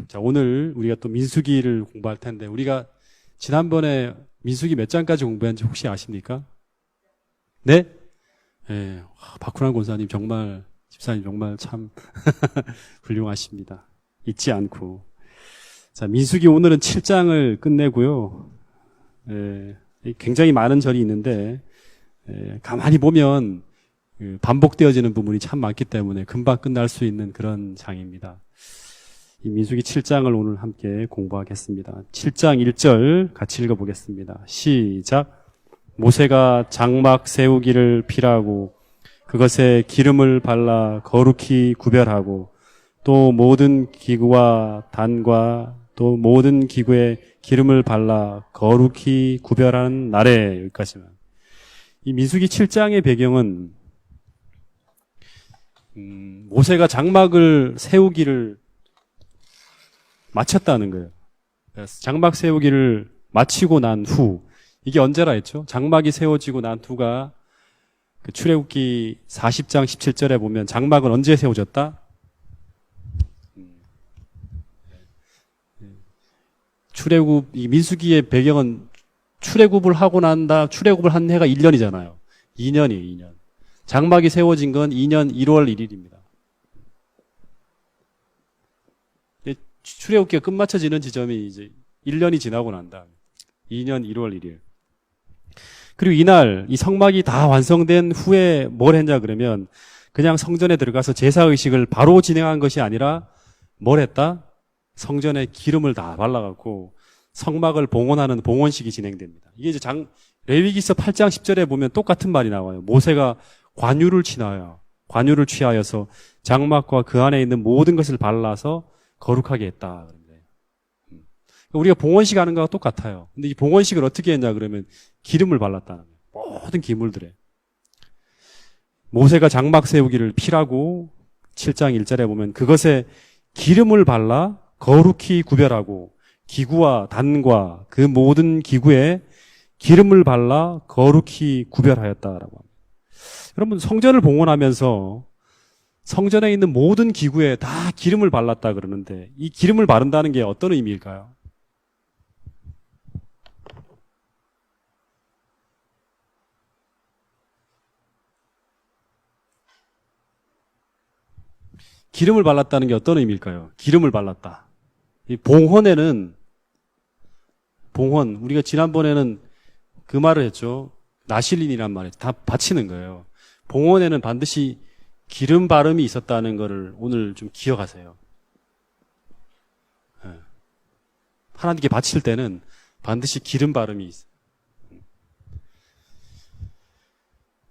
자, 오늘 우리가 또 민수기를 공부할 텐데, 우리가 지난번에 민수기 몇 장까지 공부했는지 혹시 아십니까? 네? 예, 박훈환 권사님 정말, 집사님 정말 참 훌륭하십니다. 잊지 않고. 자, 민수기 오늘은 7장을 끝내고요. 예, 굉장히 많은 절이 있는데, 가만히 보면 반복되어지는 부분이 참 많기 때문에 금방 끝날 수 있는 그런 장입니다. 이 민수기 7장을 오늘 함께 공부하겠습니다. 7장 1절 같이 읽어보겠습니다. 시작. 모세가 장막 세우기를 필하고 그것에 기름을 발라 거룩히 구별하고 또 모든 기구와 단과 또 모든 기구에 기름을 발라 거룩히 구별한 날에, 여기까지만. 이 민수기 7장의 배경은 모세가 장막을 세우기를 마쳤다는 거예요. 장막 세우기를 마치고 난 후, 이게 언제라 했죠? 장막이 세워지고 난 후가 그 출애굽기 40장 17절에 보면 장막은 언제 세워졌다? 출애굽, 이 민수기의 배경은 출애굽을 하고 난다, 출애굽을 한 해가 1년이잖아요. 2년이에요, 2년. 장막이 세워진 건 2년 1월 1일입니다. 출애굽기가 끝마쳐지는 지점이 이제 1년이 지나고 난다. 2년 1월 1일. 그리고 이날 이 성막이 다 완성된 후에 뭘 했냐 그러면 그냥 성전에 들어가서 제사의식을 바로 진행한 것이 아니라 뭘 했다? 성전에 기름을 다 발라갖고 성막을 봉헌하는 봉헌식이 진행됩니다. 이게 이제 레위기서 8장 10절에 보면 똑같은 말이 나와요. 모세가 관유를 취하여서 장막과 그 안에 있는 모든 것을 발라서 거룩하게 했다. 우리가 봉헌식 하는 거와 똑같아요. 근데 이 봉헌식을 어떻게 했냐 그러면 기름을 발랐다는 거예요. 모든 기물들에. 모세가 장막 세우기를 필하고 7장 1절에 보면 그것에 기름을 발라 거룩히 구별하고 기구와 단과 그 모든 기구에 기름을 발라 거룩히 구별하였다라고 합니다. 여러분, 성전을 봉헌하면서 성전에 있는 모든 기구에 다 기름을 발랐다 그러는데 이 기름을 바른다는 게 어떤 의미일까요? 기름을 발랐다는 게 어떤 의미일까요? 기름을 발랐다. 이 봉헌에는, 우리가 지난번에는 그 말을 했죠. 나실린이란 말에 다 바치는 거예요. 봉헌에는 반드시 기름 바름이 있었다는 거를 오늘 좀 기억하세요. 하나님께 바칠 때는 반드시 기름 바름이 있어요.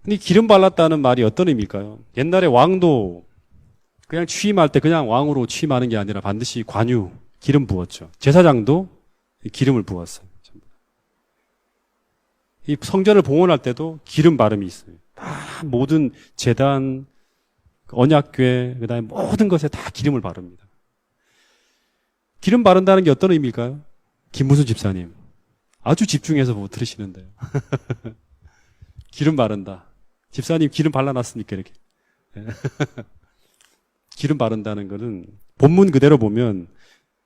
근데 기름 발랐다는 말이 어떤 의미일까요? 옛날에 왕도 그냥 취임할 때 그냥 왕으로 취임하는 게 아니라 반드시 관유, 기름 부었죠. 제사장도 기름을 부었어요. 이 성전을 봉헌할 때도 기름 바름이 있어요. 다 모든 제단, 언약궤, 그다음에 모든 것에 다 기름을 바릅니다. 기름 바른다는 게 어떤 의미일까요? 김무순 집사님, 아주 집중해서 뭐 들으시는데요. 기름 바른다. 집사님 기름 발라놨습니까? 이렇게. 기름 바른다는 것은 본문 그대로 보면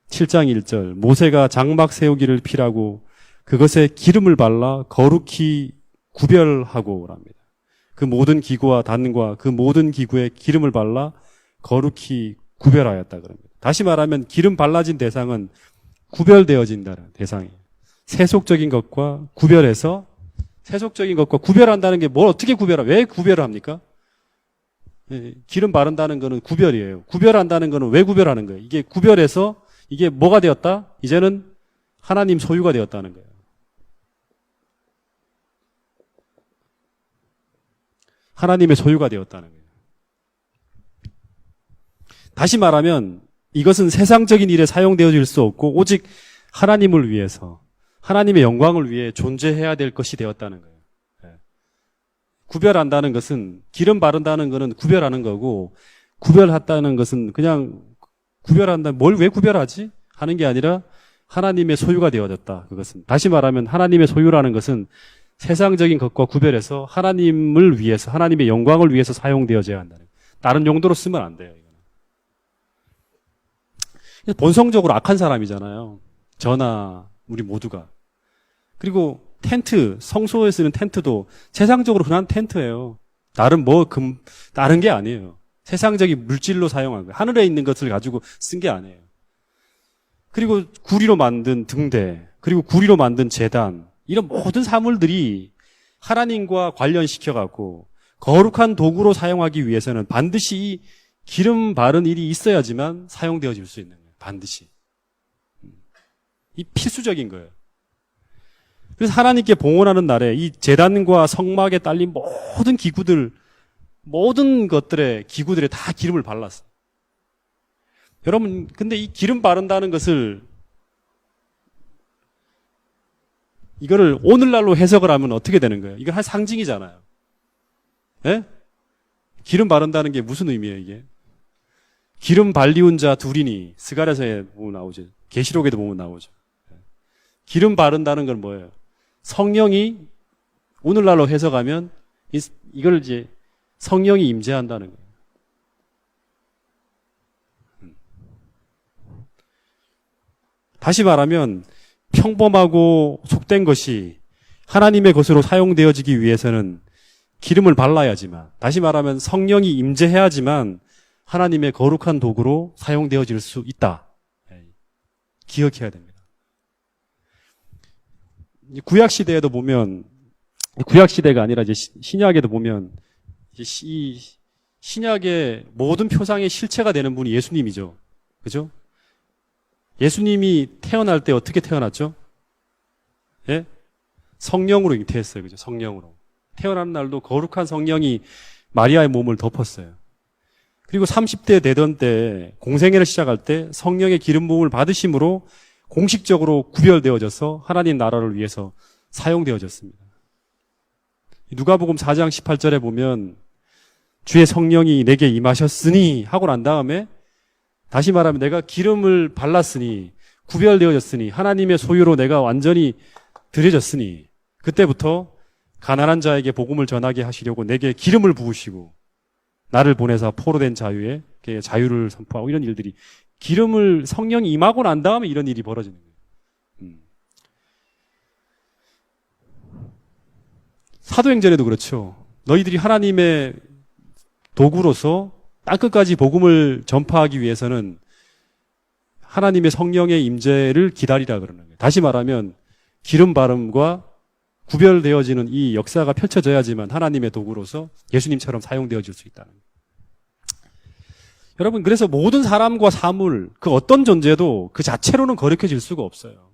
7장 1절 모세가 장막 세우기를 필하고 그것에 기름을 발라 거룩히 구별하고 랍니다. 그 모든 기구와 단과 그 모든 기구에 기름을 발라 거룩히 구별하였다 그럽니다. 다시 말하면 기름 발라진 대상은 구별되어진다는 대상이에요. 세속적인 것과 구별해서 세속적인 것과 구별한다는 게 뭘 어떻게 왜 구별을 합니까? 기름 바른다는 거는 구별이에요. 구별한다는 거는 왜 구별하는 거예요? 이게 구별해서 이게 뭐가 되었다? 이제는 하나님 소유가 되었다는 거예요. 하나님의 소유가 되었다는 거예요. 다시 말하면 이것은 세상적인 일에 사용되어질 수 없고 오직 하나님을 위해서 하나님의 영광을 위해 존재해야 될 것이 되었다는 거예요. 구별한다는 것은 기름 바른다는 것은 구별하는 거고 구별했다는 것은 그냥 구별한다. 뭘 왜 구별하지? 하는 게 아니라 하나님의 소유가 되어졌다. 그것은 다시 말하면 하나님의 소유라는 것은 세상적인 것과 구별해서 하나님을 위해서 하나님의 영광을 위해서 사용되어져야 한다는 거예요. 다른 용도로 쓰면 안 돼요. 본성적으로 악한 사람이잖아요. 저나 우리 모두가. 그리고 텐트, 성소에 쓰는 텐트도 세상적으로 흔한 텐트예요. 다른 게 아니에요. 세상적인 물질로 사용한 거예요. 하늘에 있는 것을 가지고 쓴 게 아니에요. 그리고 구리로 만든 등대, 그리고 구리로 만든 제단, 이런 모든 사물들이 하나님과 관련시켜갖고 거룩한 도구로 사용하기 위해서는 반드시 이 기름 바른 일이 있어야지만 사용되어질 수 있는 거예요. 반드시. 이 필수적인 거예요. 그래서 하나님께 봉헌하는 날에 이 제단과 성막에 딸린 모든 기구들, 모든 것들의 기구들에 다 기름을 발랐어요. 여러분, 근데 이 기름 바른다는 것을 이거를 오늘날로 해석을 하면 어떻게 되는 거예요? 이건 한 상징이잖아요. 예? 기름 바른다는 게 무슨 의미예요, 이게? 기름 발리운 자 둘이니 스가랴서에 보면 나오죠. 계시록에도 보면 나오죠. 기름 바른다는 건 뭐예요? 성령이 오늘날로 해석하면 이걸 이제 성령이 임재한다는 거예요. 다시 말하면 평범하고 속된 것이 하나님의 것으로 사용되어지기 위해서는 기름을 발라야지만, 다시 말하면 성령이 임재해야지만 하나님의 거룩한 도구로 사용되어질 수 있다. 기억해야 됩니다. 구약 시대에도 보면, 구약 시대가 아니라 이제 신약에도 보면 이 신약의 모든 표상의 실체가 되는 분이 예수님이죠. 그죠? 예수님이 태어날 때 어떻게 태어났죠? 예? 성령으로 잉태했어요. 그죠? 성령으로. 태어난 날도 거룩한 성령이 마리아의 몸을 덮었어요. 그리고 30대 되던 때 공생애를 시작할 때 성령의 기름 부음을 받으심으로 공식적으로 구별되어져서 하나님 나라를 위해서 사용되어졌습니다. 누가복음 4장 18절에 보면 주의 성령이 내게 임하셨으니 하고 난 다음에 다시 말하면 내가 기름을 발랐으니 구별되어졌으니 하나님의 소유로 내가 완전히 드려졌으니 그때부터 가난한 자에게 복음을 전하게 하시려고 내게 기름을 부으시고 나를 보내사 포로된 자유에 자유를 선포하고 이런 일들이 기름을 성령이 임하고 난 다음에 이런 일이 벌어지는 거예요. 사도행전에도 그렇죠. 너희들이 하나님의 도구로서 땅끝까지 복음을 전파하기 위해서는 하나님의 성령의 임재를 기다리라 그러는 거예요. 다시 말하면 기름 바름과 구별되어지는 이 역사가 펼쳐져야지만 하나님의 도구로서 예수님처럼 사용되어질 수 있다는 거예요. 여러분, 그래서 모든 사람과 사물, 그 어떤 존재도 그 자체로는 거룩해질 수가 없어요.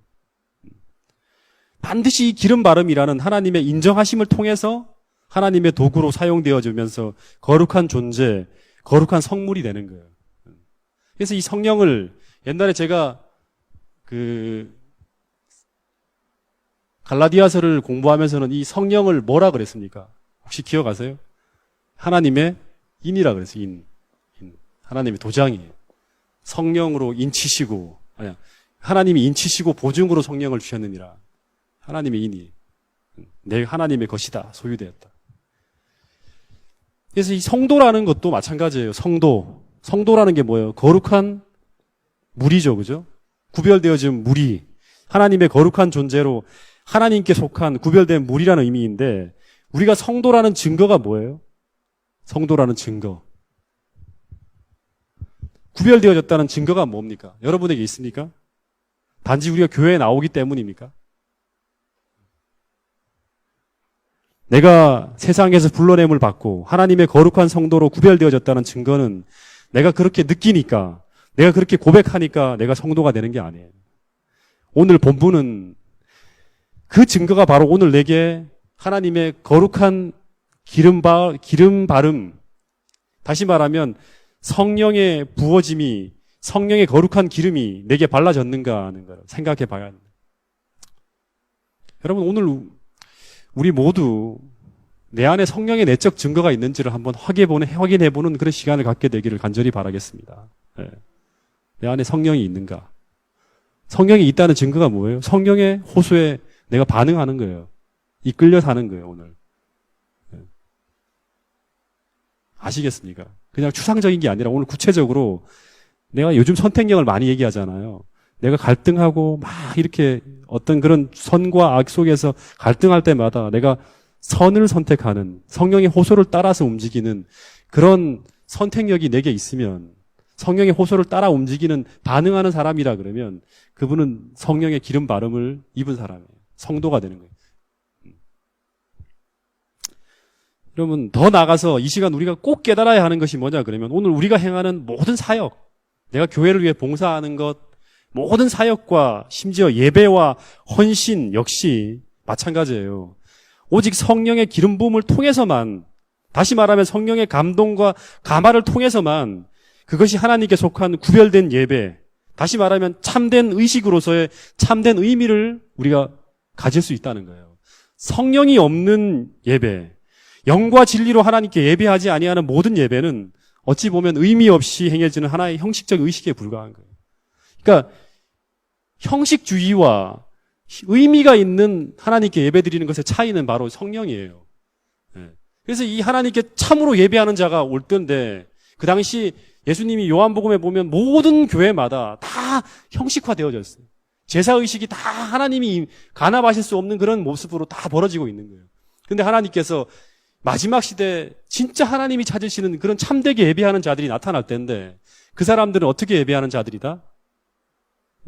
반드시 기름 바름이라는 하나님의 인정하심을 통해서 하나님의 도구로 사용되어지면서 거룩한 존재, 거룩한 성물이 되는 거예요. 그래서 이 성령을 옛날에 제가 갈라디아서를 공부하면서는 이 성령을 뭐라 그랬습니까? 혹시 기억하세요? 하나님의 인이라 그랬어요. 인. 하나님의 도장이에요. 성령으로 인치시고, 하나님이 인치시고 보증으로 성령을 주셨느니라. 하나님의 인이. 내 하나님의 것이다. 소유되었다. 그래서 이 성도라는 것도 마찬가지예요. 성도. 성도라는 게 뭐예요? 거룩한 무리죠. 그죠? 구별되어진 무리. 하나님의 거룩한 존재로 하나님께 속한 구별된 무리라는 의미인데 우리가 성도라는 증거가 뭐예요? 성도라는 증거. 구별되어졌다는 증거가 뭡니까? 여러분에게 있습니까? 단지 우리가 교회에 나오기 때문입니까? 내가 세상에서 불러냄을 받고 하나님의 거룩한 성도로 구별되어졌다는 증거는 내가 그렇게 느끼니까, 내가 그렇게 고백하니까 내가 성도가 되는 게 아니에요. 오늘 본문은 그 증거가 바로 오늘 내게 하나님의 거룩한 기름 바름, 다시 말하면 성령의 부어짐이, 성령의 거룩한 기름이 내게 발라졌는가 하는 걸 생각해 봐야 합니다. 여러분, 오늘 우리 모두 내 안에 성령의 내적 증거가 있는지를 한번 확인해보는 그런 시간을 갖게 되기를 간절히 바라겠습니다. 네. 내 안에 성령이 있는가? 성령이 있다는 증거가 뭐예요? 성령의 호소에 내가 반응하는 거예요. 이끌려 사는 거예요, 오늘. 네. 아시겠습니까? 그냥 추상적인 게 아니라 오늘 구체적으로 내가 요즘 선택력을 많이 얘기하잖아요. 내가 갈등하고 막 이렇게 어떤 그런 선과 악 속에서 갈등할 때마다 내가 선을 선택하는, 성령의 호소를 따라서 움직이는 그런 선택력이 내게 있으면, 성령의 호소를 따라 움직이는, 반응하는 사람이라 그러면 그분은 성령의 기름 바름을 입은 사람이에요. 성도가 되는 거예요. 여러분, 더 나아가서 이 시간 우리가 꼭 깨달아야 하는 것이 뭐냐 그러면, 오늘 우리가 행하는 모든 사역, 내가 교회를 위해 봉사하는 것, 모든 사역과 심지어 예배와 헌신 역시 마찬가지예요. 오직 성령의 기름 부음을 통해서만, 다시 말하면 성령의 감동과 감화를 통해서만 그것이 하나님께 속한 구별된 예배, 다시 말하면 참된 의식으로서의 참된 의미를 우리가 가질 수 있다는 거예요. 성령이 없는 예배, 영과 진리로 하나님께 예배하지 아니하는 모든 예배는 어찌 보면 의미 없이 행해지는 하나의 형식적 의식에 불과한 거예요. 그러니까 형식주의와 의미가 있는 하나님께 예배드리는 것의 차이는 바로 성령이에요. 그래서 이 하나님께 참으로 예배하는 자가 올 때인데, 그 당시 예수님이 요한복음에 보면 모든 교회마다 다 형식화되어져 있어요. 제사의식이 다 하나님이 간합하실 수 없는 그런 모습으로 다 벌어지고 있는 거예요. 그런데 하나님께서 마지막 시대에 진짜 하나님이 찾으시는 그런 참되게 예배하는 자들이 나타날 때인데, 그 사람들은 어떻게 예배하는 자들이다?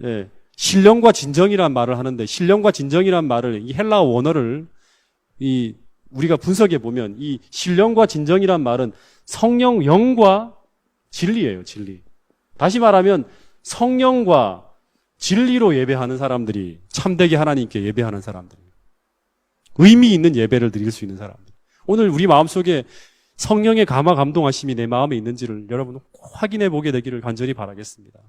예, 신령과 진정이란 말을 하는데, 신령과 진정이란 말을, 이 헬라어 원어를 우리가 분석해 보면, 이 신령과 진정이란 말은 성령, 영과 진리예요, 진리. 다시 말하면 성령과 진리로 예배하는 사람들이 참되게 하나님께 예배하는 사람들이에요. 의미 있는 예배를 드릴 수 있는 사람들. 오늘 우리 마음속에 성령의 감화 감동하심이 내 마음에 있는지를 여러분 꼭 확인해 보게 되기를 간절히 바라겠습니다.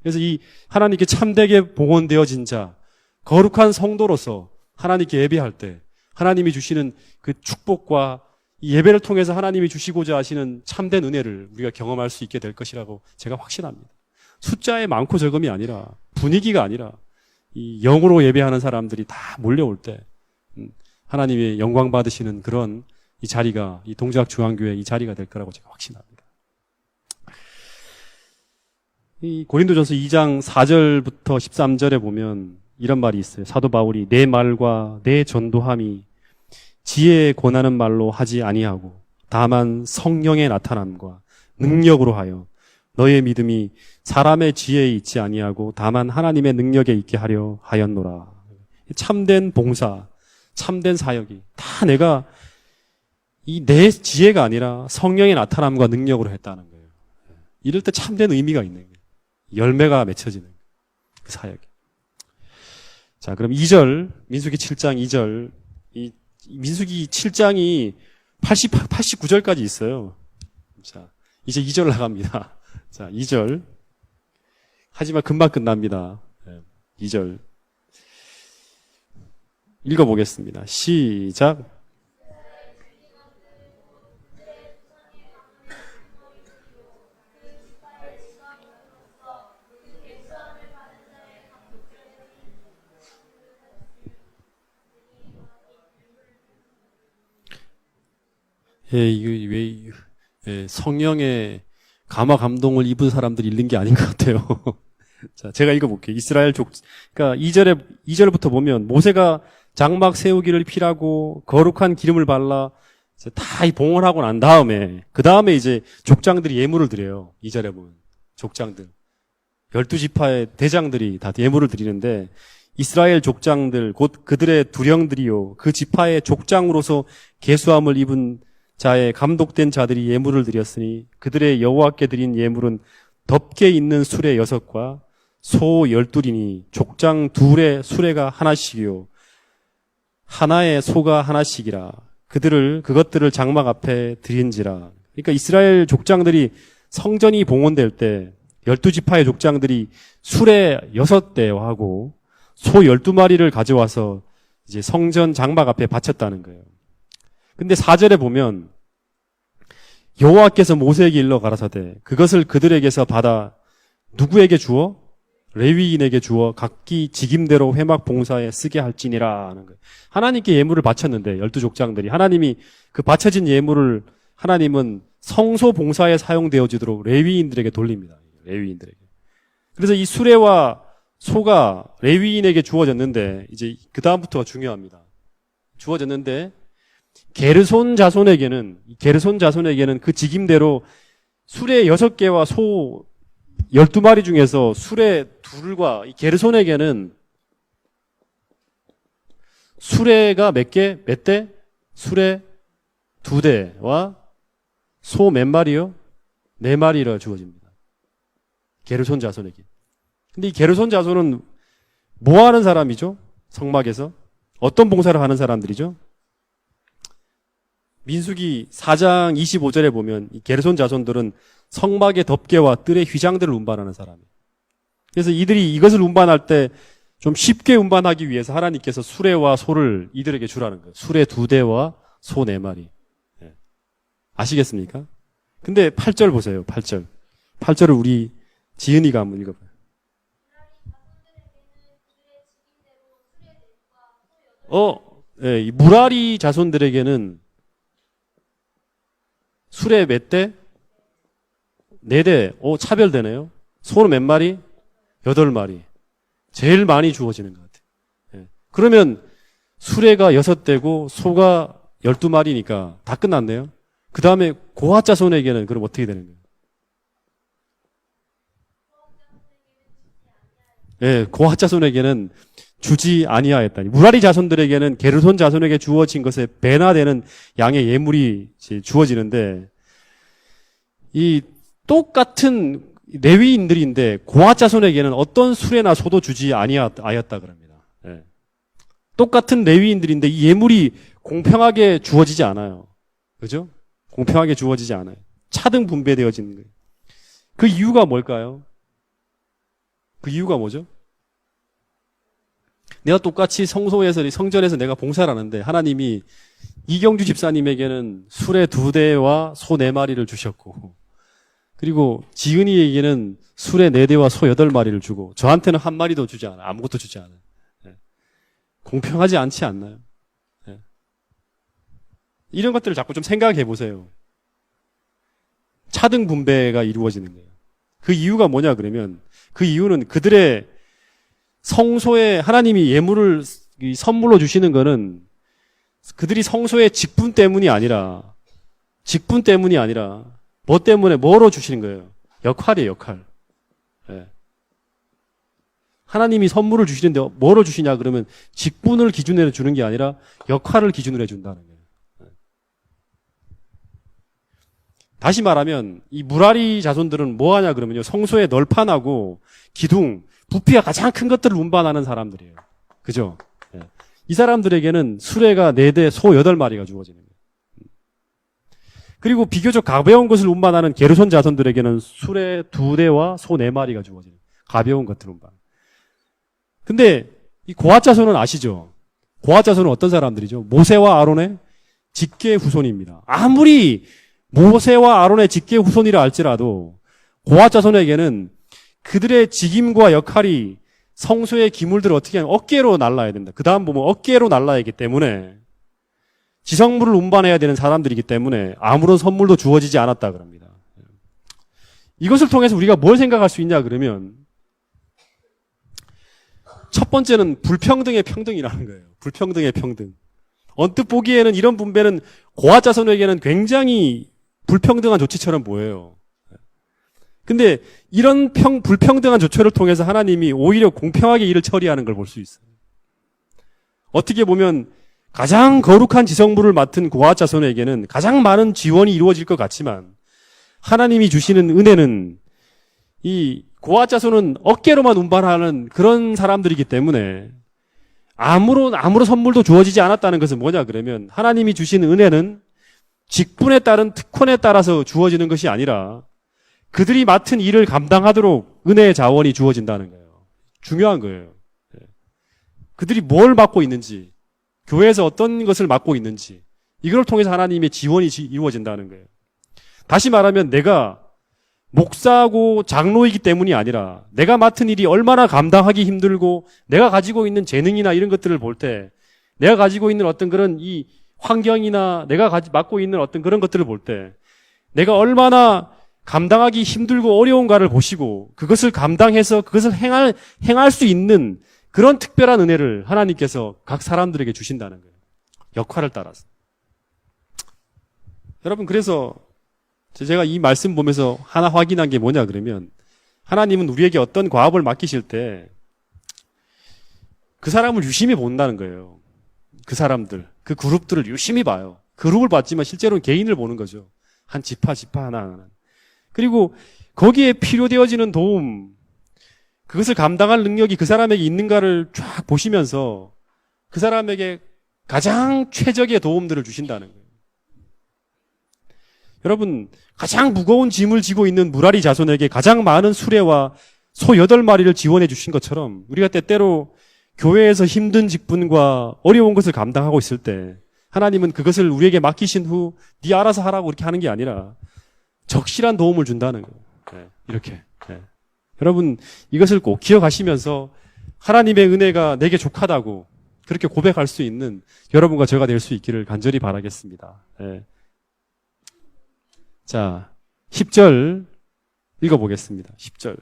그래서 이 하나님께 참되게 봉헌되어진 자, 거룩한 성도로서 하나님께 예배할 때 하나님이 주시는 그 축복과 이 예배를 통해서 하나님이 주시고자 하시는 참된 은혜를 우리가 경험할 수 있게 될 것이라고 제가 확신합니다. 숫자의 많고 적음이 아니라, 분위기가 아니라, 이 영으로 예배하는 사람들이 다 몰려올 때 하나님의 영광 받으시는 그런 이 자리가, 이 동작중앙교회 이 자리가 될 거라고 제가 확신합니다. 이 고린도전서 2장 4절부터 13절에 보면 이런 말이 있어요. 사도 바울이 내 말과 내 전도함이 지혜에 권하는 말로 하지 아니하고 다만 성령의 나타남과 능력으로 하여 너의 믿음이 사람의 지혜에 있지 아니하고 다만 하나님의 능력에 있게 하려 하였노라. 참된 봉사, 참된 사역이 다 내가 이 내 지혜가 아니라 성령의 나타남과 능력으로 했다는 거예요. 이럴 때 참된 의미가 있는 거예요. 열매가 맺혀지는 그 사역이. 자, 그럼 2절, 민수기 7장 2절. 이 민수기 7장이 89절까지 있어요. 자, 이제 2절 나갑니다. 자, 2절. 하지만 금방 끝납니다. 2절. 읽어보겠습니다. 시작. 성령의 감화 감동을 입은 사람들이 읽는 게 아닌 것 같아요. 자, 제가 읽어볼게요. 그러니까 2절부터 보면 모세가 장막 세우기를 필하고 거룩한 기름을 발라 다 봉헌하고 난 다음에, 그 다음에 이제 족장들이 예물을 드려요. 2절에 보면. 족장들. 12지파의 대장들이 다 예물을 드리는데, 이스라엘 족장들, 곧 그들의 두령들이요, 그 지파의 족장으로서 계수함을 입은 자의 감독된 자들이 예물을 드렸으니 그들의 여호와께 드린 예물은 덮개 있는 수레 6과 소 12이니 족장 둘의 수레가 하나씩이요 하나의 소가 하나씩이라. 그것들을 장막 앞에 드린지라. 그러니까 이스라엘 족장들이 성전이 봉헌될 때 12지파의 족장들이 수레 6대와 하고 소 12마리를 가져와서 이제 성전 장막 앞에 바쳤다는 거예요. 근데 4절에 보면 여호와께서 모세에게 일러 가라사대 그것을 그들에게서 받아 누구에게 주어? 레위인에게 주어 각기 직임대로 회막 봉사에 쓰게 할지니라 하는 거예요. 하나님께 예물을 바쳤는데 12족장들이 하나님이 그 바쳐진 예물을 하나님은 성소 봉사에 사용되어지도록 레위인들에게 돌립니다. 레위인들에게. 그래서 이 수레와 소가 레위인에게 주어졌는데 이제 그 다음부터가 중요합니다. 주어졌는데 게르손 자손에게는 그 직임대로 수레 6개와 소 12마리 중에서 수레 둘과 이 게르손에게는 수레가 몇 대? 수레 2대와 소 몇 마리요? 4마리가 주어집니다. 게르손 자손에게. 근데 이 게르손 자손은 뭐 하는 사람이죠? 성막에서 어떤 봉사를 하는 사람들이죠? 민수기 4장 25절에 보면 이 게르손 자손들은 성막의 덮개와 뜰의 휘장들을 운반하는 사람이에요. 그래서 이들이 이것을 운반할 때 좀 쉽게 운반하기 위해서 하나님께서 수레와 소를 이들에게 주라는 거예요. 수레 2대와 소 4마리. 아시겠습니까? 근데 8절 보세요. 8절. 8절을 우리 지은이가 한번 읽어봐요. 이 무라리 자손들에게는 수레 몇 대? 4대. 차별되네요. 소는 몇 마리? 8마리. 제일 많이 주어지는 것 같아요. 그러면 수레가 6대고 소가 12마리니까 다 끝났네요. 그 다음에 고핫 자손에게는 그럼 어떻게 되는 거예요? 고핫 자손에게는 주지 아니하였다니. 무라리 자손들에게는 게르손 자손에게 주어진 것에 배나 되는 양의 예물이 주어지는데 이 똑같은 레위인들인데 고핫 자손에게는 어떤 수레나 소도 주지 아니하였다 그럽니다. 똑같은 레위인들인데 이 예물이 공평하게 주어지지 않아요. 그죠? 공평하게 주어지지 않아요. 차등 분배되어지는 거예요. 그 이유가 뭘까요? 그 이유가 뭐죠? 내가 똑같이 성전에서 내가 봉사를 하는데 하나님이 이경주 집사님에게는 수레 2대와 소 4마리를 주셨고 그리고 지은이에게는 수레 4대와 소 8마리를 주고 저한테는 한 마리도 주지 않아요. 아무것도 주지 않아요. 공평하지 않지 않나요? 이런 것들을 자꾸 좀 생각해 보세요. 차등 분배가 이루어지는 거예요. 그 이유가 뭐냐 그러면 그 이유는 그들의 성소에 하나님이 예물을 선물로 주시는 거는 그들이 성소의 직분 때문이 아니라 뭐 때문에 뭐로 주시는 거예요? 역할이에요, 역할. 하나님이 선물을 주시는데 뭐로 주시냐 그러면 직분을 기준으로 주는 게 아니라 역할을 기준으로 해준다는 거예요. 다시 말하면 이 무라리 자손들은 뭐 하냐 그러면요. 성소의 널판하고 기둥, 부피가 가장 큰 것들을 운반하는 사람들이에요. 그죠? 이 사람들에게는 수레가 4대, 소 8마리가 주어지는 거예요. 그리고 비교적 가벼운 것을 운반하는 게르손 자손들에게는 수레 2대와 소 4마리가 주어지는 거예요. 가벼운 것들을 운반. 근데 이 고핫 자손은 아시죠? 고핫 자손은 어떤 사람들이죠? 모세와 아론의 직계 후손입니다. 아무리 모세와 아론의 직계 후손이라 할지라도 고핫 자손에게는 그들의 직임과 역할이 성소의 기물들을 어떻게 하면 어깨로 날라야 된다. 그 다음 보면 어깨로 날라야 하기 때문에 지성물을 운반해야 되는 사람들이기 때문에 아무런 선물도 주어지지 않았다 그럽니다. 이것을 통해서 우리가 뭘 생각할 수 있냐 그러면 첫 번째는 불평등의 평등이라는 거예요. 불평등의 평등. 언뜻 보기에는 이런 분배는 고핫 자손에게는 굉장히 불평등한 조치처럼 보여요. 근데 이런 불평등한 조처를 통해서 하나님이 오히려 공평하게 일을 처리하는 걸 볼 수 있어요. 어떻게 보면 가장 거룩한 지성물을 맡은 고핫 자손에게는 가장 많은 지원이 이루어질 것 같지만 하나님이 주시는 은혜는 이 고핫 자손은 어깨로만 운반하는 그런 사람들이기 때문에 아무런 선물도 주어지지 않았다는 것은 뭐냐 그러면 하나님이 주신 은혜는 직분에 따른 특권에 따라서 주어지는 것이 아니라 그들이 맡은 일을 감당하도록 은혜의 자원이 주어진다는 거예요. 중요한 거예요. 그들이 뭘 맡고 있는지, 교회에서 어떤 것을 맡고 있는지, 이걸 통해서 하나님의 지원이 이루어진다는 거예요. 다시 말하면 내가 목사고 장로이기 때문이 아니라 내가 맡은 일이 얼마나 감당하기 힘들고 내가 가지고 있는 재능이나 이런 것들을 볼 때 내가 가지고 있는 어떤 그런 이 환경이나 내가 맡고 있는 어떤 그런 것들을 볼 때 내가 얼마나 감당하기 힘들고 어려운가를 보시고 그것을 감당해서 그것을 행할 수 있는 그런 특별한 은혜를 하나님께서 각 사람들에게 주신다는 거예요. 역할을 따라서. 여러분, 그래서 제가 이 말씀 보면서 하나 확인한 게 뭐냐 그러면, 하나님은 우리에게 어떤 과업을 맡기실 때 그 사람을 유심히 본다는 거예요. 그 사람들, 그 그룹들을 유심히 봐요. 그룹을 봤지만 실제로는 개인을 보는 거죠. 한 지파 하나. 그리고 거기에 필요되어지는 도움, 그것을 감당할 능력이 그 사람에게 있는가를 쫙 보시면서 그 사람에게 가장 최적의 도움들을 주신다는 거예요. 여러분, 가장 무거운 짐을 지고 있는 무라리 자손에게 가장 많은 수레와 소 8마리를 지원해 주신 것처럼, 우리가 때때로 교회에서 힘든 직분과 어려운 것을 감당하고 있을 때 하나님은 그것을 우리에게 맡기신 후 네 알아서 하라고 그렇게 하는 게 아니라 적실한 도움을 준다는 거예요. 네, 이렇게. 네. 여러분, 이것을 꼭 기억하시면서 하나님의 은혜가 내게 족하다고 그렇게 고백할 수 있는 여러분과 제가 될 수 있기를 간절히 바라겠습니다. 네. 자, 10절 읽어보겠습니다. 10절.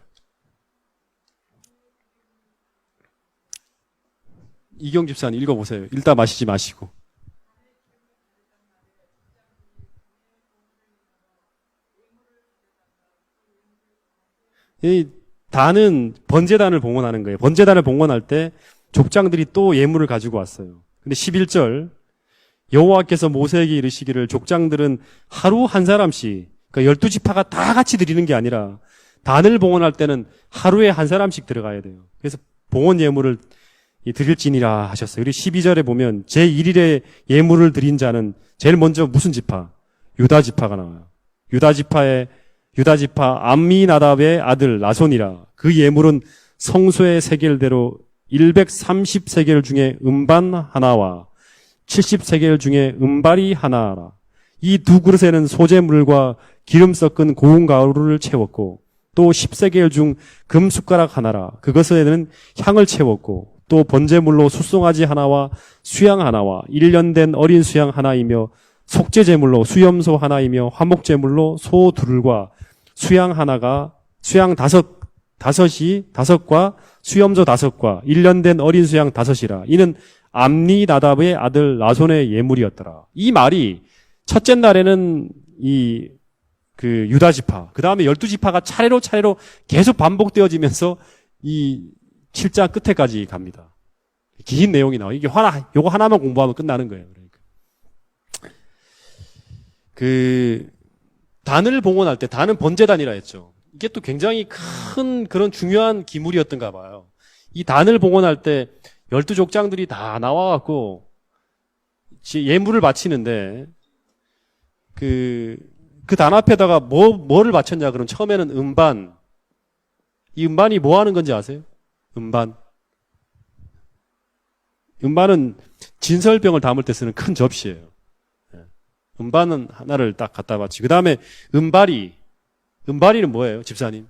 이경 집사님 읽어보세요. 읽다 마시지 마시고. 이 단은 번제단을 봉헌하는 거예요. 번제단을 봉헌할 때 족장들이 또 예물을 가지고 왔어요. 근데 11절, 여호와께서 모세에게 이르시기를 족장들은 하루 한 사람씩, 그러니까 12지파가 다 같이 드리는 게 아니라 단을 봉헌할 때는 하루에 한 사람씩 들어가야 돼요. 그래서 봉헌 예물을 드릴지니라 하셨어요. 우리 12절에 보면 제1일에 예물을 드린 자는 제일 먼저 무슨 지파? 유다 지파가 나와요. 유다 지파 암미나답의 아들 나손이라. 그 예물은 성소의 세겔대로 130세겔 중에 음반 하나와 70세겔 중에 음발이 하나라. 이 두 그릇에는 소재물과 기름 섞은 고운 가루를 채웠고, 또 10세겔 중 금숟가락 하나라. 그것에는 향을 채웠고, 또 번제물로 숫송아지 하나와 수양 하나와 1년 된 어린 수양 하나이며, 속죄제물로 수염소 하나이며, 화목제물로 소 둘과 수양 하나가, 수양 다섯과 수염소 5과 1년 된 어린 수양 5이라. 이는 암미나답의 아들 나손의 예물이었더라. 이 말이 첫째 날에는 그 유다 지파, 그 다음에 12지파가 차례로 계속 반복되어지면서 이 7장 끝에까지 갑니다. 긴 내용이 나와요. 요거 하나만 공부하면 끝나는 거예요. 그러니까. 단을 봉헌할 때, 단은 번제단이라 했죠. 이게 또 굉장히 큰 그런 중요한 기물이었던가 봐요. 이 단을 봉헌할 때 12족장들이 다 나와갖고 예물을 바치는데, 그 단 앞에다가 뭐를 바쳤냐 그러면 처음에는 음반. 이 음반이 뭐 하는 건지 아세요? 음반은 진설병을 담을 때 쓰는 큰 접시예요. 음반은 하나를 딱 갖다 바치고, 그 다음에 음바리는 뭐예요, 집사님?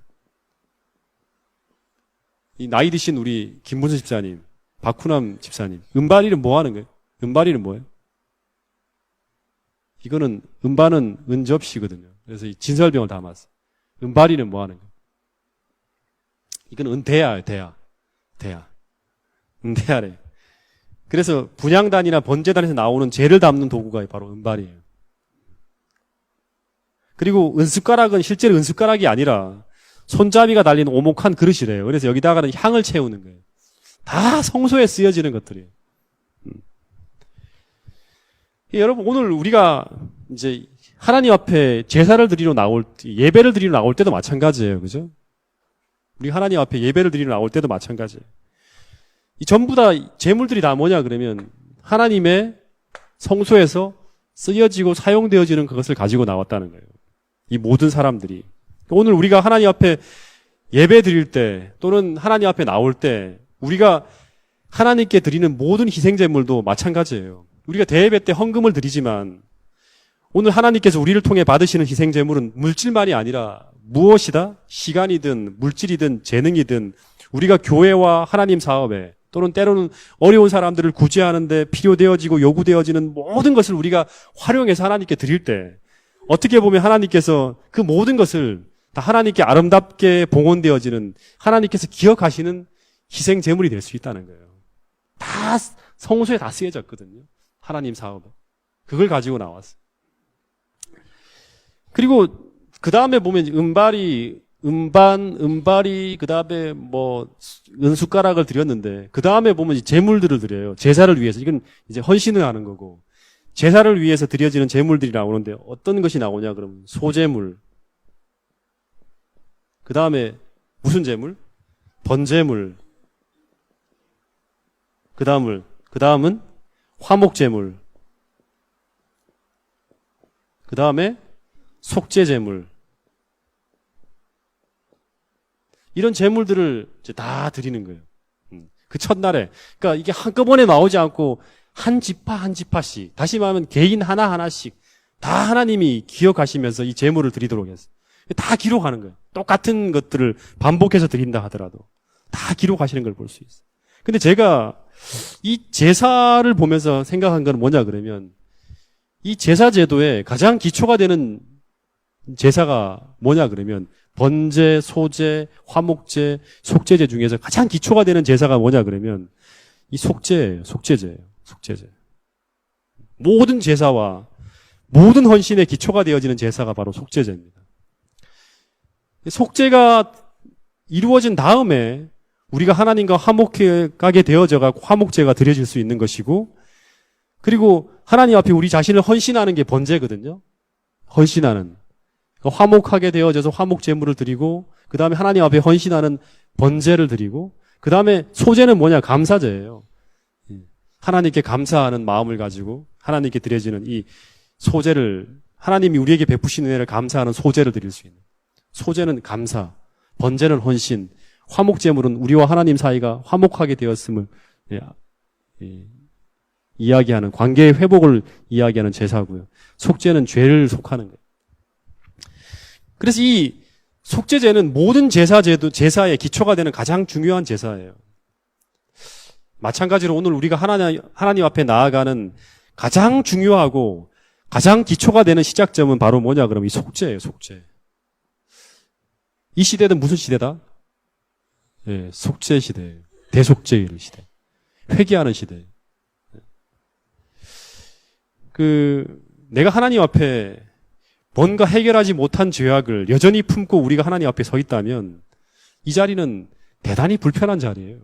이 나이 드신 우리 김문수 집사님, 박훈남 집사님, 음바리는 뭐 하는 거예요? 음바리는 뭐예요? 이거는 음반은 은접시거든요. 그래서 이 진설병을 담았어. 음바리는 뭐 하는 거예요? 이건 은대야예요, 대야. 은대야래. 그래서 분향단이나 번제단에서 나오는 재를 담는 도구가 바로 은발이에요. 그리고 은숟가락은 실제로 은숟가락이 아니라 손잡이가 달린 오목한 그릇이래요. 그래서 여기다가는 향을 채우는 거예요. 다 성소에 쓰여지는 것들이에요. 여러분, 오늘 우리가 이제 하나님 앞에 제사를 드리러 예배를 드리러 나올 때도 마찬가지예요. 그죠? 우리 하나님 앞에 예배를 드리러 나올 때도 마찬가지예요. 이 전부 다 제물들이 다 뭐냐 그러면 하나님의 성소에서 쓰여지고 사용되어지는 그것을 가지고 나왔다는 거예요. 이 모든 사람들이. 오늘 우리가 하나님 앞에 예배 드릴 때 또는 하나님 앞에 나올 때 우리가 하나님께 드리는 모든 희생제물도 마찬가지예요. 우리가 대예배 때 헌금을 드리지만 오늘 하나님께서 우리를 통해 받으시는 희생제물은 물질만이 아니라 무엇이다? 시간이든 물질이든 재능이든 우리가 교회와 하나님 사업에 또는 때로는 어려운 사람들을 구제하는데 필요되어지고 요구되어지는 모든 것을 우리가 활용해서 하나님께 드릴 때 어떻게 보면 하나님께서 그 모든 것을 다 하나님께 아름답게 봉헌되어지는 하나님께서 기억하시는 희생 제물이 될 수 있다는 거예요. 다 성소에 다 쓰여졌거든요. 하나님 사업에. 그걸 가지고 나왔어요. 그리고 그 다음에 보면 은발이 그 다음에 뭐 은숟가락을 드렸는데 그 다음에 보면 제물들을 드려요. 제사를 위해서. 이건 이제 헌신을 하는 거고 제사를 위해서 드려지는 제물들이 나오는데 어떤 것이 나오냐 그러면 소제물. 그 다음에 무슨 제물? 번제물. 그 다음은 화목제물. 그 다음에 속죄제물. 이런 제물들을 이제 다 드리는 거예요. 그 첫날에. 그러니까 이게 한꺼번에 나오지 않고 한 지파 한 지파씩, 다시 말하면 개인 하나하나씩 다 하나님이 기억하시면서 이 제물을 드리도록 했어요. 다 기록하는 거예요. 똑같은 것들을 반복해서 드린다 하더라도 다 기록하시는 걸 볼 수 있어요. 근데 제가 이 제사를 보면서 생각한 건 뭐냐 그러면 이 제사 제도에 가장 기초가 되는 제사가 뭐냐 그러면 번제, 소제, 화목제, 속죄제 중에서 가장 기초가 되는 제사가 뭐냐 그러면 이 속죄예요. 속죄제예요. 속죄제. 모든 제사와 모든 헌신의 기초가 되어지는 제사가 바로 속죄제입니다. 속죄가 이루어진 다음에 우리가 하나님과 화목하게 되어져가 화목제가 드려질 수 있는 것이고 그리고 하나님 앞에 우리 자신을 헌신하는 게 번제거든요. 헌신하는. 화목하게 되어져서 화목제물을 드리고 그 다음에 하나님 앞에 헌신하는 번제를 드리고 그 다음에 소제는 뭐냐? 감사제예요. 하나님께 감사하는 마음을 가지고 하나님께 드려지는 이 소제를 하나님이 우리에게 베푸신 은혜를 감사하는 소제를 드릴 수 있는 소제는 감사, 번제는 헌신, 화목제물은 우리와 하나님 사이가 화목하게 되었음을 이야기하는 관계의 회복을 이야기하는 제사고요. 속죄는 죄를 속하는 거예요. 그래서 이 속죄제는 모든 제사의 기초가 되는 가장 중요한 제사예요. 마찬가지로 오늘 우리가 하나님 앞에 나아가는 가장 중요하고 가장 기초가 되는 시작점은 바로 뭐냐 그러면 이 속죄예요. 속죄. 이 시대는 무슨 시대다? 예, 속죄 시대예요. 대속죄의 시대. 회개하는 시대. 내가 하나님 앞에 뭔가 해결하지 못한 죄악을 여전히 품고 우리가 하나님 앞에 서 있다면 이 자리는 대단히 불편한 자리예요.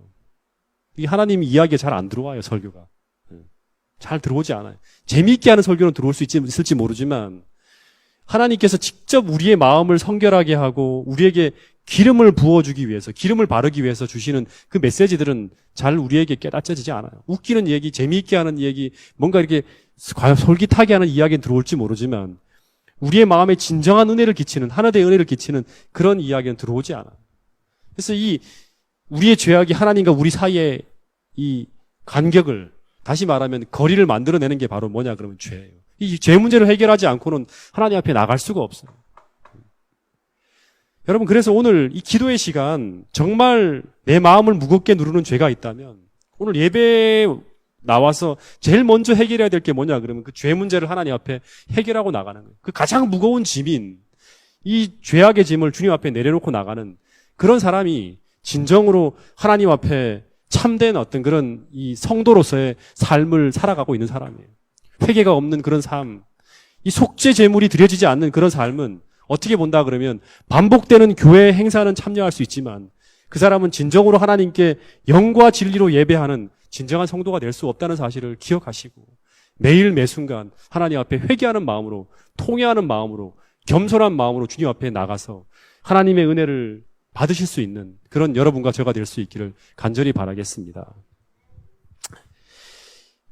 이 하나님 이야기가 잘 안 들어와요, 설교가. 잘 들어오지 않아요. 재미있게 하는 설교는 들어올 수 있을지 모르지만 하나님께서 직접 우리의 마음을 성결하게 하고 우리에게 기름을 부어주기 위해서, 기름을 바르기 위해서 주시는 그 메시지들은 잘 우리에게 깨닫혀지지 않아요. 웃기는 얘기, 재미있게 하는 얘기, 뭔가 이렇게 과연 솔깃하게 하는 이야기는 들어올지 모르지만 우리의 마음에 진정한 은혜를 끼치는, 하나님의 은혜를 끼치는 그런 이야기는 들어오지 않아요. 그래서 우리의 죄악이 하나님과 우리 사이의 이 간격을, 다시 말하면 거리를 만들어내는 게 바로 뭐냐 그러면 죄예요. 이 죄 문제를 해결하지 않고는 하나님 앞에 나갈 수가 없어요. 여러분, 그래서 오늘 이 기도의 시간, 정말 내 마음을 무겁게 누르는 죄가 있다면 오늘 예배에 나와서 제일 먼저 해결해야 될 게 뭐냐 그러면 그 죄 문제를 하나님 앞에 해결하고 나가는 거예요. 그 가장 무거운 짐인 이 죄악의 짐을 주님 앞에 내려놓고 나가는 그런 사람이 진정으로 하나님 앞에 참된 어떤 그런 이 성도로서의 삶을 살아가고 있는 사람이에요. 회개가 없는 그런 삶, 이 속죄 제물이 드려지지 않는 그런 삶은 어떻게 본다 그러면 반복되는 교회 행사는 참여할 수 있지만 그 사람은 진정으로 하나님께 영과 진리로 예배하는 진정한 성도가 될 수 없다는 사실을 기억하시고 매일 매순간 하나님 앞에 회개하는 마음으로, 통회하는 마음으로, 겸손한 마음으로 주님 앞에 나가서 하나님의 은혜를 받으실 수 있는 그런 여러분과 저가 될 수 있기를 간절히 바라겠습니다.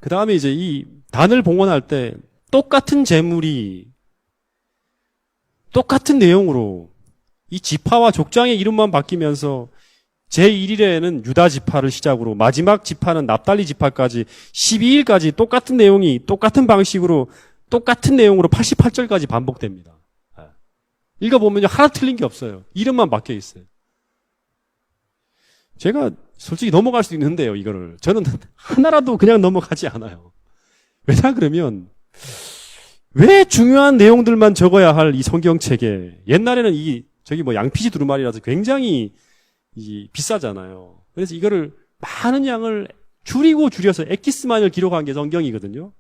그 다음에 이제 이 단을 봉헌할 때 똑같은 제물이 똑같은 내용으로 이 지파와 족장의 이름만 바뀌면서 제1일에는 유다 지파를 시작으로 마지막 지파는 납달리 지파까지 12일까지 똑같은 내용이 똑같은 방식으로 똑같은 내용으로 88절까지 반복됩니다. 읽어보면 하나 틀린 게 없어요. 이름만 바뀌어 있어요. 제가 솔직히 넘어갈 수 있는데요, 이거를. 저는 하나라도 그냥 넘어가지 않아요. 왜냐 그러면 왜 중요한 내용들만 적어야 할 이 성경책에 옛날에는 저기 양피지 두루마리라서 굉장히 비싸잖아요. 그래서 이거를 많은 양을 줄여서 엑기스만을 기록한 게 성경이거든요.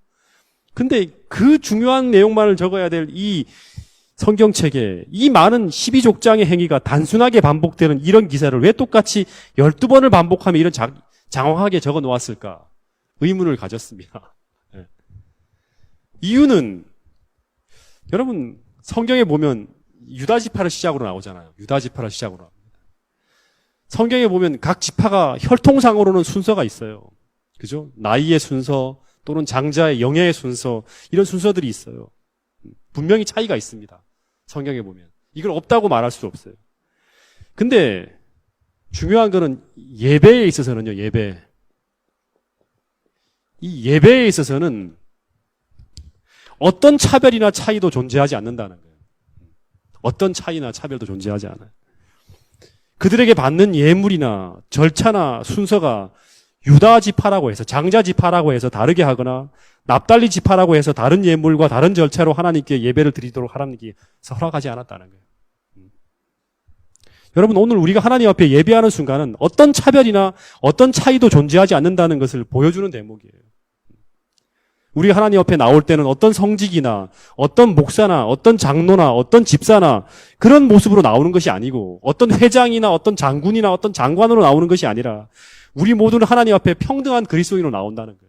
근데 그 중요한 내용만을 적어야 될 이 성경책에 이 많은 12족장의 행위가 단순하게 반복되는 이런 기사를 왜 똑같이 12번을 반복하며 이런 장황하게 적어 놓았을까? 의문을 가졌습니다. 네. 이유는 여러분 성경에 보면 유다 지파를 시작으로 나오잖아요. 유다 지파를 시작으로 나옵니다. 성경에 보면 각 지파가 혈통상으로는 순서가 있어요. 그죠? 나이의 순서 또는 장자의 영예의 순서 이런 순서들이 있어요. 분명히 차이가 있습니다. 성경에 보면. 이걸 없다고 말할 수 없어요. 근데 중요한 거는 예배에 있어서는요. 예배. 이 예배에 있어서는 어떤 차별이나 차이도 존재하지 않는다는 거예요. 어떤 차이나 차별도 존재하지 않아요. 그들에게 받는 예물이나 절차나 순서가 유다 지파라고 해서 장자 지파라고 해서 다르게 하거나 납달리 지파라고 해서 다른 예물과 다른 절차로 하나님께 예배를 드리도록 하나님께 허락하지 않았다는 거예요. 여러분 오늘 우리가 하나님 앞에 예배하는 순간은 어떤 차별이나 어떤 차이도 존재하지 않는다는 것을 보여주는 대목이에요. 우리 하나님 앞에 나올 때는 어떤 성직이나 어떤 목사나 어떤 장로나 어떤 집사나 그런 모습으로 나오는 것이 아니고 어떤 회장이나 어떤 장군이나 어떤 장관으로 나오는 것이 아니라 우리 모두는 하나님 앞에 평등한 그리스도인으로 나온다는 거예요.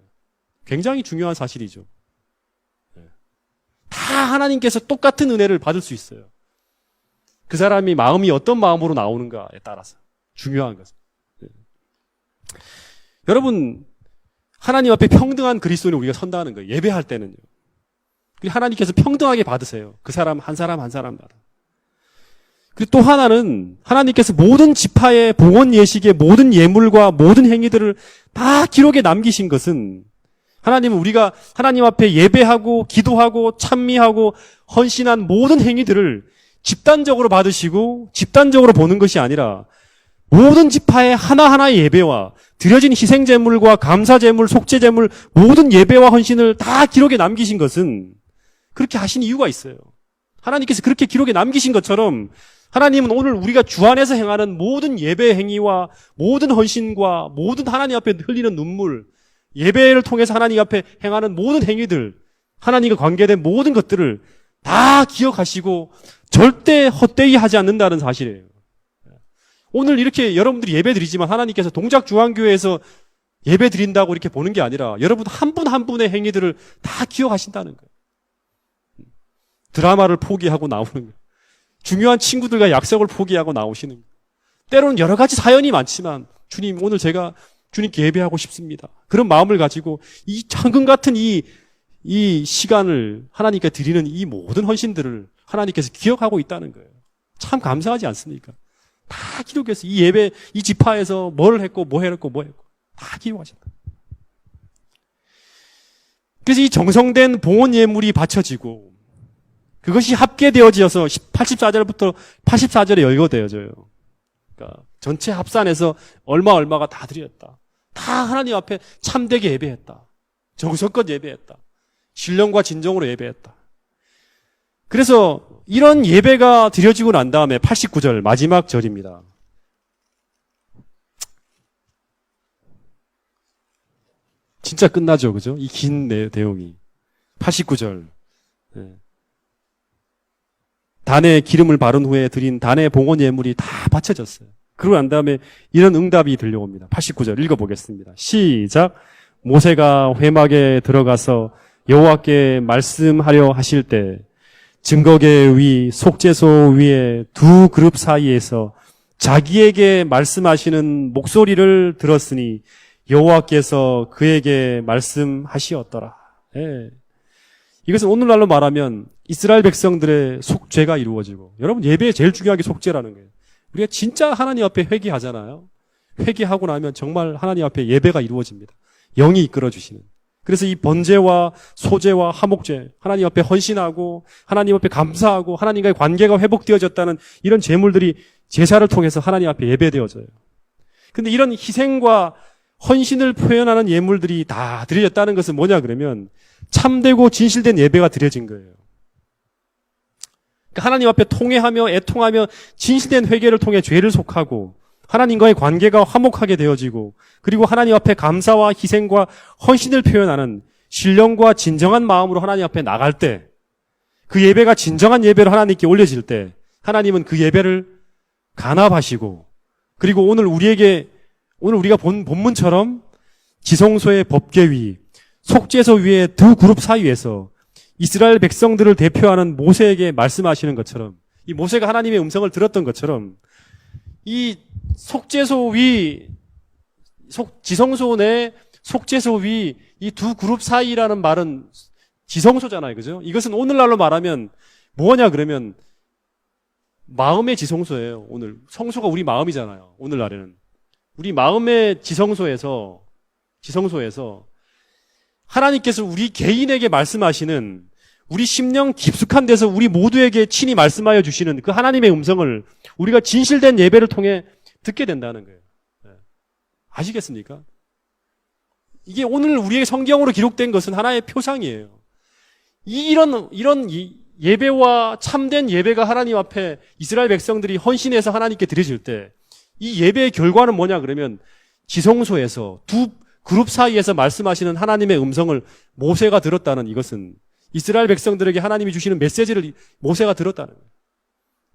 굉장히 중요한 사실이죠. 다 하나님께서 똑같은 은혜를 받을 수 있어요. 그 사람이 마음이 어떤 마음으로 나오는가에 따라서 중요한 것은. 여러분 하나님 앞에 평등한 그리스도인을 우리가 선다는 거예요. 예배할 때는요. 하나님께서 평등하게 받으세요. 그 사람 한 사람마다. 그리고 또 하나는 하나님께서 모든 지파의 봉헌 예식의 모든 예물과 모든 행위들을 다 기록에 남기신 것은 하나님은 우리가 하나님 앞에 예배하고 기도하고 찬미하고 헌신한 모든 행위들을 집단적으로 받으시고 집단적으로 보는 것이 아니라 모든 지파의 하나하나의 예배와 드려진 희생제물과 감사제물, 속죄제물 모든 예배와 헌신을 다 기록에 남기신 것은 그렇게 하신 이유가 있어요. 하나님께서 그렇게 기록에 남기신 것처럼 하나님은 오늘 우리가 주 안에서 행하는 모든 예배 행위와 모든 헌신과 모든 하나님 앞에 흘리는 눈물, 예배를 통해서 하나님 앞에 행하는 모든 행위들, 하나님과 관계된 모든 것들을 다 기억하시고 절대 헛되이 하지 않는다는 사실이에요. 오늘 이렇게 여러분들이 예배 드리지만 하나님께서 동작중앙교회에서 예배 드린다고 이렇게 보는 게 아니라 여러분 한 분 한 분의 행위들을 다 기억하신다는 거예요. 드라마를 포기하고 나오는 거예요. 중요한 친구들과 약속을 포기하고 나오시는 거예요. 때로는 여러 가지 사연이 많지만 주님 오늘 제가 주님께 예배하고 싶습니다. 그런 마음을 가지고 이 황금 같은 이 시간을 하나님께 드리는 이 모든 헌신들을 하나님께서 기억하고 있다는 거예요. 참 감사하지 않습니까? 다 기록해서 이 예배, 이 지파에서 뭘 했고 뭐 했고 다 기록하셨다. 그래서 이 정성된 봉헌 예물이 바쳐지고 그것이 합계되어져서 84절부터 84절에 열거되어져요. 그러니까 전체 합산해서 얼마가 다 드렸다. 다 하나님 앞에 참되게 예배했다. 정성껏 예배했다. 신령과 진정으로 예배했다. 그래서 이런 예배가 드려지고 난 다음에 89절 마지막 절입니다. 진짜 끝나죠. 그죠? 이 긴 내용이. 89절. 단에 기름을 바른 후에 드린 단의 봉헌 예물이 다 바쳐졌어요. 그러고 난 다음에 이런 응답이 들려옵니다. 89절 읽어보겠습니다. 시작. 모세가 회막에 들어가서 여호와께 말씀하려 하실 때 증거계 위 속죄소 위에 두 그룹 사이에서 자기에게 말씀하시는 목소리를 들었으니 여호와께서 그에게 말씀하시었더라. 예. 이것은 오늘날로 말하면 이스라엘 백성들의 속죄가 이루어지고 여러분 예배에 제일 중요한 게 속죄라는 거예요. 우리가 진짜 하나님 앞에 회개하잖아요. 회개하고 나면 정말 하나님 앞에 예배가 이루어집니다. 영이 이끌어 주시는. 그래서 이 번제와 소제와 화목제, 하나님 앞에 헌신하고 하나님 앞에 감사하고 하나님과의 관계가 회복되어졌다는 이런 제물들이 제사를 통해서 하나님 앞에 예배되어져요. 근데 이런 희생과 헌신을 표현하는 예물들이 다 드려졌다는 것은 뭐냐 그러면 참되고 진실된 예배가 드려진 거예요. 하나님 앞에 통회하며 애통하며 진실된 회개를 통해 죄를 속하고 하나님과의 관계가 화목하게 되어지고 그리고 하나님 앞에 감사와 희생과 헌신을 표현하는 신령과 진정한 마음으로 하나님 앞에 나갈 때 그 예배가 진정한 예배로 하나님께 올려질 때 하나님은 그 예배를 간합하시고 그리고 오늘 우리가 본 본문처럼 지성소의 법궤 위, 속죄소 위의 두 그룹 사이에서 이스라엘 백성들을 대표하는 모세에게 말씀하시는 것처럼 이 모세가 하나님의 음성을 들었던 것처럼 이 속죄소 위, 지성소 내 속죄소 위 이 두 그룹 사이라는 말은 지성소잖아요. 그죠? 이것은 오늘날로 말하면 뭐냐 그러면 마음의 지성소예요. 오늘 성소가 우리 마음이잖아요. 오늘날에는 우리 마음의 지성소에서 하나님께서 우리 개인에게 말씀하시는 우리 심령 깊숙한 데서 우리 모두에게 친히 말씀하여 주시는 그 하나님의 음성을 우리가 진실된 예배를 통해 듣게 된다는 거예요. 아시겠습니까? 이게 오늘 우리의 성경으로 기록된 것은 하나의 표상이에요. 이런 예배와 참된 예배가 하나님 앞에 이스라엘 백성들이 헌신해서 하나님께 드려질 때 이 예배의 결과는 뭐냐 그러면 지성소에서 두 그룹 사이에서 말씀하시는 하나님의 음성을 모세가 들었다는 이것은 이스라엘 백성들에게 하나님이 주시는 메시지를 모세가 들었다는 거예요.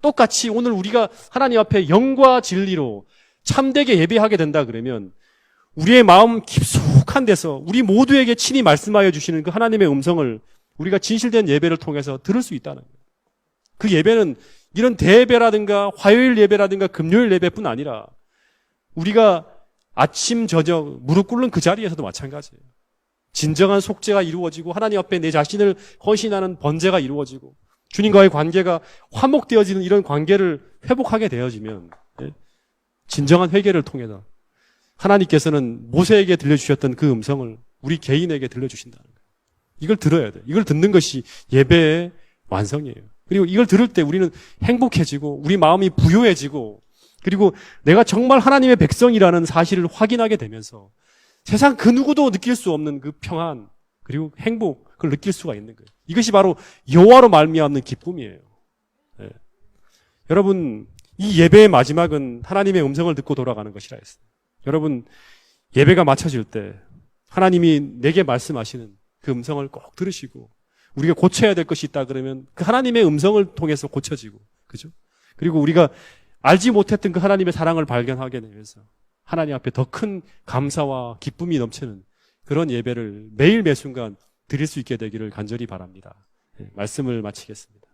똑같이 오늘 우리가 하나님 앞에 영과 진리로 참되게 예배하게 된다 그러면 우리의 마음 깊숙한 데서 우리 모두에게 친히 말씀하여 주시는 그 하나님의 음성을 우리가 진실된 예배를 통해서 들을 수 있다는 거예요. 그 예배는 이런 대예배라든가 화요일 예배라든가 금요일 예배뿐 아니라 우리가 아침 저녁 무릎 꿇는 그 자리에서도 마찬가지예요. 진정한 속죄가 이루어지고 하나님 앞에 내 자신을 헌신하는 번제가 이루어지고 주님과의 관계가 화목되어지는 이런 관계를 회복하게 되어지면 진정한 회개를 통해서 하나님께서는 모세에게 들려주셨던 그 음성을 우리 개인에게 들려주신다는 거예요. 이걸 들어야 돼요. 이걸 듣는 것이 예배의 완성이에요. 그리고 이걸 들을 때 우리는 행복해지고 우리 마음이 부요해지고 그리고 내가 정말 하나님의 백성이라는 사실을 확인하게 되면서 세상 그 누구도 느낄 수 없는 그 평안 그리고 행복을 느낄 수가 있는 거예요. 이것이 바로 여호와로 말미암는 기쁨이에요. 네. 여러분 이 예배의 마지막은 하나님의 음성을 듣고 돌아가는 것이라 했어요. 여러분 예배가 마쳐질 때 하나님이 내게 말씀하시는 그 음성을 꼭 들으시고 우리가 고쳐야 될 것이 있다 그러면 그 하나님의 음성을 통해서 고쳐지고 그죠? 그리고 우리가 알지 못했던 그 하나님의 사랑을 발견하게 되면서 하나님 앞에 더 큰 감사와 기쁨이 넘치는 그런 예배를 매일 매 순간 드릴 수 있게 되기를 간절히 바랍니다. 말씀을 마치겠습니다.